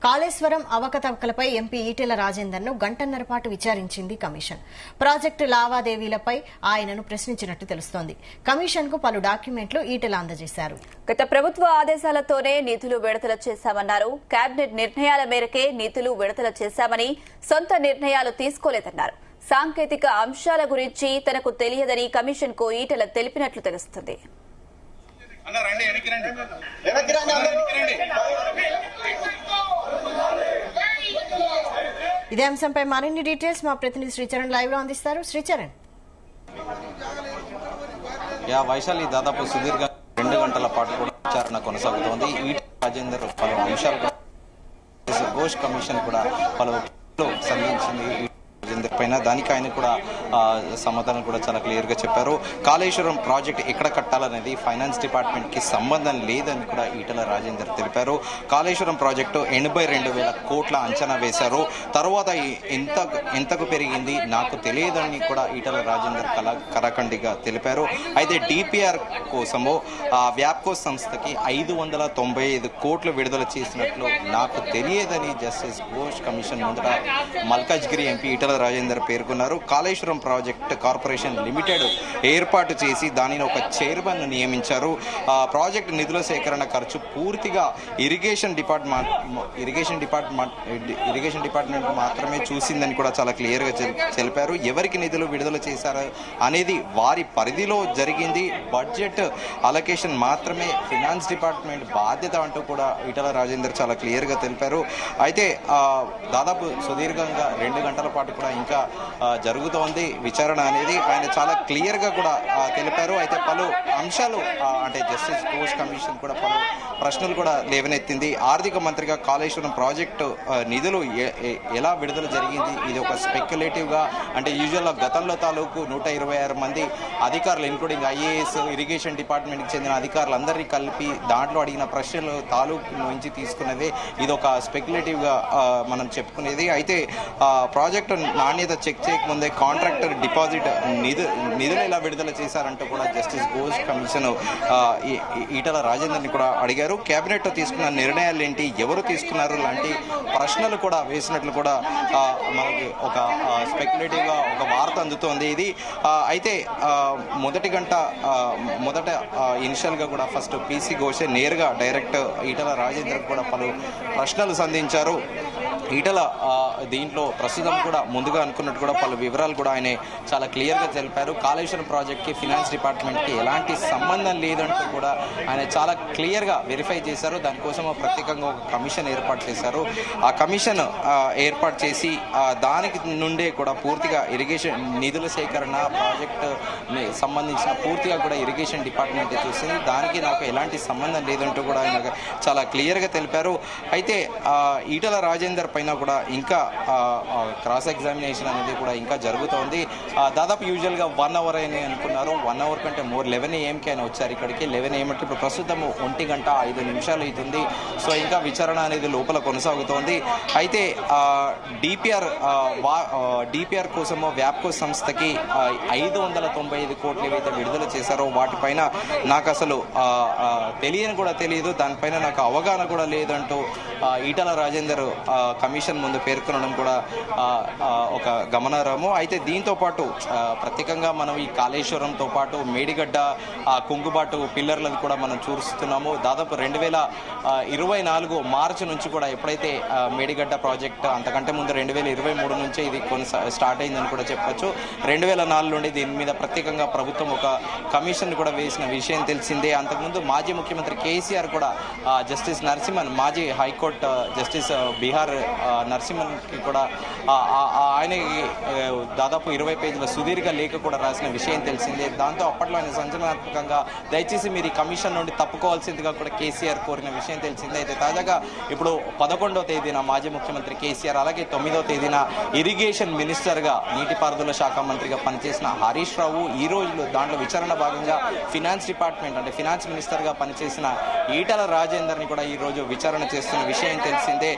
Kaleshwaram అవకతవకలపై MP Etela రాజేందర్ను గంటన్నర పాటు విచారించింది commission. Project లావాదేవీలపై ఆయనను ప్రశ్నించినట్టు తెలుస్తోంది. కమిషన్కు పలు డాక్యుమెంట్లు ఈటెల అందజేశారు. గత ప్రభుత్వ ఆదేశాలతోనే నిధులు విడుదల చేశామన్నారు. కేబినెట్ నిర్ణయాల మేరకే నిధులు విడుదల చేశామని, సొంత నిర్ణయాలు తీసుకోలేదన్నారు. సాంకేతిక అంశాల గురించి తనకు తెలియదని కమిషన్కు ఈటెల తెలిపినట్లు తెలుస్తుంది. ఇదే అంశంపై మరిన్ని డీటెయిల్స్ మా ప్రతినిధి శ్రీచరణ్ లైవ్ లో అందిస్తారు. శ్రీచరణ్. వైశాలి దాదాపు సుదీర్ఘ 2 గంటల పాటు కూడా విచారణ కొనసాగుతోంది. ఈటెల రాజేందర్ పలు అంశాలు ఘోష్ కమిషన్ కూడా పలు సంధించింది పైన. దానికి ఆయన కూడా సమాధానం కూడా చాలా క్లియర్ గా చెప్పారు. కాళేశ్వరం ప్రాజెక్ట్ ఎక్కడ కట్టాలనేది ఫైనాన్స్ డిపార్ట్మెంట్ కి సంబంధం లేదని కూడా ఈటెల రాజేందర్ తెలిపారు. కాళేశ్వరం ప్రాజెక్టు 82,000 కోట్ల అంచనా వేశారు. తర్వాత ఎంతకు పెరిగింది నాకు తెలియదని కూడా ఈటెల రాజేందర్ కరాఖండిగా తెలిపారు. అయితే డిపిఆర్ కోసము వ్యాప్కో సంస్థకి 595 కోట్లు విడుదల చేసినట్లు నాకు తెలియదని జస్టిస్ ఘోష్ కమిషన్ ముందర మల్కాజ్గిరి ఎంపీ ఈటెల రాజేందర్ పేర్కొన్నారు. కాళేశ్వరం ప్రాజెక్ట్ కార్పొరేషన్ లిమిటెడ్ ఏర్పాటు చేసి దానిని ఒక చైర్మన్ నియమించారు. ప్రాజెక్ట్ నిధుల సేకరణ ఖర్చు పూర్తిగా ఇరిగేషన్ డిపార్ట్మెంట్ మాత్రమే చూసిందని కూడా చాలా క్లియర్ గా తెలిపారు. ఎవరికి నిధులు విడుదల చేశారు అనేది వారి పరిధిలో జరిగింది. బడ్జెట్ అలొకేషన్ మాత్రమే ఫినాన్స్ డిపార్ట్మెంట్ బాధ్యత అంటూ కూడా ఈటెల రాజేందర్ చాలా క్లియర్ గా తెలిపారు. అయితే దాదాపు సుదీర్ఘంగా 2 గంటల పాటు కూడా ఇంకా జరుగుతోంది విచారణ అనేది ఆయన చాలా క్లియర్ గా కూడా తెలిపారు. అయితే పలు అంశాలు అంటే జస్టిస్ ఘోష్ కమిషన్ కూడా పలు ప్రశ్నలు కూడా లేవనెత్తింది. ఆర్థిక మంత్రిగా కాళేశ్వరం ప్రాజెక్టు నిధులు ఎలా విడుదల జరిగింది, ఇది ఒక స్పెక్యులేటివ్ గా అంటే యూజువల్ గతంలో తాలూకు 126 మంది అధికారులు ఇంక్లూడింగ్ ఐఏఎస్ ఇరిగేషన్ డిపార్ట్మెంట్ కి చెందిన అధికారులందరినీ కలిపి దాంట్లో అడిగిన ప్రశ్నలు తాలూకు నుంచి తీసుకున్నదే ఇది ఒక స్పెక్యులేటివ్ గా మనం చెప్పుకునేది. అయితే ప్రాజెక్టు నాణ్యత చెక్ చేయకముందే కాంట్రాక్టర్ డిపాజిట్ నిధులు ఎలా విడుదల చేశారంటూ కూడా జస్టిస్ ఘోష్ కమిషన్ ఈటెల రాజేందర్ని కూడా అడిగారు. కేబినెట్ తీసుకున్న నిర్ణయాలు ఏంటి, ఎవరు తీసుకున్నారు లాంటి ప్రశ్నలు కూడా వేసినట్లు కూడా మనకి ఒక స్పెక్యులేటివ్ గా ఒక వార్త అందుతోంది. ఇది అయితే మొదట ఇనిషియల్ గా కూడా ఫస్ట్ పీసీ ఘోషే నేరుగా డైరెక్ట్ ఈటెల రాజేందర్ కూడా పలు ప్రశ్నలు సంధించారు. ఈటెల దీంట్లో ప్రస్తుతం కూడా ముందుగా అనుకున్నట్టు కూడా పలు వివరాలు కూడా ఆయన చాలా క్లియర్ గా తెలిపారు. కాళేశ్వరం ప్రాజెక్ట్ కి ఫినాన్స్ డిపార్ట్మెంట్ కి ఎలాంటి సంబంధం లేదంటూ కూడా ఆయన చాలా క్లియర్ గా వెరిఫై చేశారు. దానికోసం ప్రత్యేకంగా ఒక కమిషన్ ఏర్పాటు చేశారు. ఆ కమిషన్ ఏర్పాటు చేసి దానికి నుండే కూడా పూర్తిగా ఇరిగేషన్ నిధుల సేకరణ ప్రాజెక్ట్ సంబంధించిన పూర్తిగా కూడా ఇరిగేషన్ డిపార్ట్మెంట్ చూసింది. దానికి నాకు ఎలాంటి సంబంధం లేదంటూ కూడా ఆయన చాలా క్లియర్ గా తెలిపారు. అయితే ఈటెల రాజేందర్ పైన కూడా ఇంకా క్రాస్ ఎగ్జామినేషన్ అనేది కూడా ఇంకా జరుగుతోంది. దాదాపు యూజువల్ గా 1 అవర్ అని అనుకున్నారు. 1 అవర్ కంటే మోర్ 11 AM ఆయన వచ్చారు ఇక్కడికి. 11 AM అంటే ఇప్పుడు ప్రస్తుతం 1 గంట 5 నిమిషాలు అవుతుంది. సో ఇంకా విచారణ అనేది లోపల కొనసాగుతోంది. అయితే డిపిఆర్ కోసము వ్యాప్కో సంస్థకి 595 కోట్లు ఏవైతే విడుదల చేశారో వాటిపైన నాకు అసలు తెలియని కూడా తెలియదు, దానిపైన నాకు అవగాహన కూడా లేదంటూ ఈటెల రాజేందర్ కమిషన్ ముందు పేర్కొనడం కూడా ఒక గమనార్హము. అయితే దీంతో పాటు ప్రత్యేకంగా మనం ఈ కాళేశ్వరంతో పాటు మేడిగడ్డ కుంగుబాటు పిల్లర్లను కూడా మనం చూస్తున్నాము. దాదాపు 2024 మార్చి నుంచి కూడా ఎప్పుడైతే మేడిగడ్డ ప్రాజెక్ట్ అంతకంటే ముందు 2023 నుంచే ఇది స్టార్ట్ అయిందని కూడా చెప్పొచ్చు. 2004 నుండి దీని మీద ప్రత్యేకంగా ప్రభుత్వం ఒక కమిషన్ కూడా వేసిన విషయం తెలిసిందే. అంతకుముందు మాజీ ముఖ్యమంత్రి కేసీఆర్ కూడా జస్టిస్ నరసింహన్, మాజీ హైకోర్టు జస్టిస్ బీహార్ నరసింహన్ కి కూడా ఆయనకి దాదాపు 20 పేజీల సుదీర్ఘ లేఖ కూడా రాసిన విషయం తెలిసిందే. దాంతో అప్పట్లో ఆయన సంచలనాత్మకంగా దయచేసి మీరు ఈ కమిషన్ నుండి తప్పుకోవాల్సిందిగా కూడా కేసీఆర్ కోరిన విషయం తెలిసిందే. అయితే తాజాగా ఇప్పుడు 11వ తేదీన మాజీ ముఖ్యమంత్రి కేసీఆర్, అలాగే 9వ తేదీన ఇరిగేషన్ మినిస్టర్ గా నీటిపారుదల శాఖ మంత్రిగా పనిచేసిన హరీష్ రావు ఈ రోజులో దాంట్లో విచారణ భాగంగా ఫినాన్స్ డిపార్ట్మెంట్ అంటే ఫినాన్స్ మినిస్టర్ గా పనిచేసిన ఈటెల రాజేందర్ ని కూడా ఈ రోజు విచారణ చేస్తున్న విషయం తెలిసిందే.